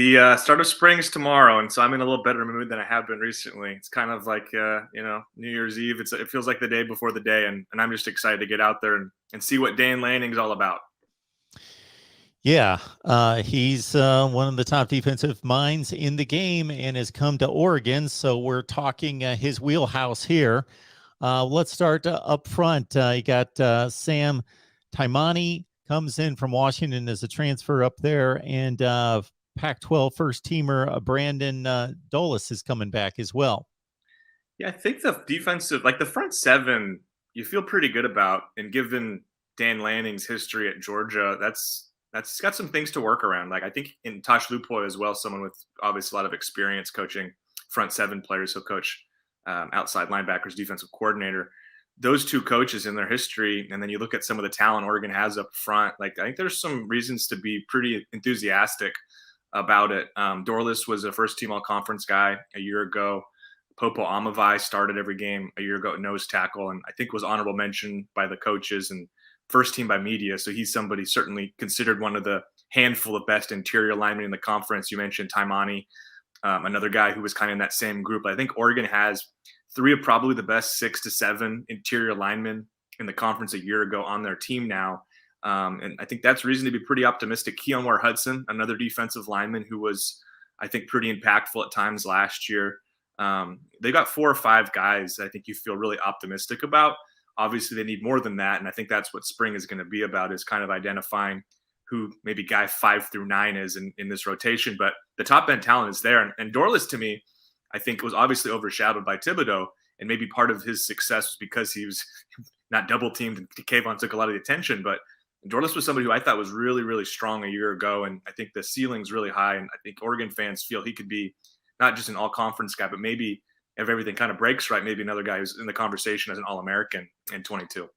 The start of spring is tomorrow, and so I'm in a little better mood than I have been recently. It's kind of like New Year's Eve. It feels like the day before the day, and I'm just excited to get out there and see what Dan Lanning's all about. Yeah, he's one of the top defensive minds in the game and has come to Oregon. So we're talking his wheelhouse here. Let's start up front. You got Sam Tymani comes in from Washington as a transfer up there, and Pac-12 first teamer Brandon Dorlus is coming back as well. Yeah, I think the defensive, like the front seven, you feel pretty good about, and given Dan Lanning's history at Georgia, that's got some things to work around. Like I think in Tosh Lupoy as well, someone with obviously a lot of experience coaching front seven players. He'll coach outside linebackers, defensive coordinator. Those two coaches in their history, and then you look at some of the talent Oregon has up front. Like I think there's some reasons to be pretty enthusiastic about it. Dorlus was a first team all conference guy a year ago. Popo Amavai started every game a year ago at nose tackle, and I think was honorable mention by the coaches and first team by media. So he's somebody certainly considered one of the handful of best interior linemen in the conference. You mentioned Tymani, another guy who was kind of in that same group. I think Oregon has three of probably the best 6 to 7 interior linemen in the conference a year ago on their team now. And I think that's reason to be pretty optimistic. Keonware Hudson, another defensive lineman who was, I think, pretty impactful at times last year. They got 4 or 5 guys that I think you feel really optimistic about. Obviously, they need more than that, and I think that's what spring is going to be about, is kind of identifying who maybe guy 5 through 9 is in this rotation. But the top end talent is there, and Dorlus, to me, I think was obviously overshadowed by Thibodeau, and maybe part of his success was because he was not double teamed and Kayvon took a lot of the attention. But Dorlus was somebody who I thought was really, really strong a year ago, and I think the ceiling's really high, and I think Oregon fans feel he could be not just an all-conference guy, but maybe if everything kind of breaks right, maybe another guy who's in the conversation as an All-American in 22.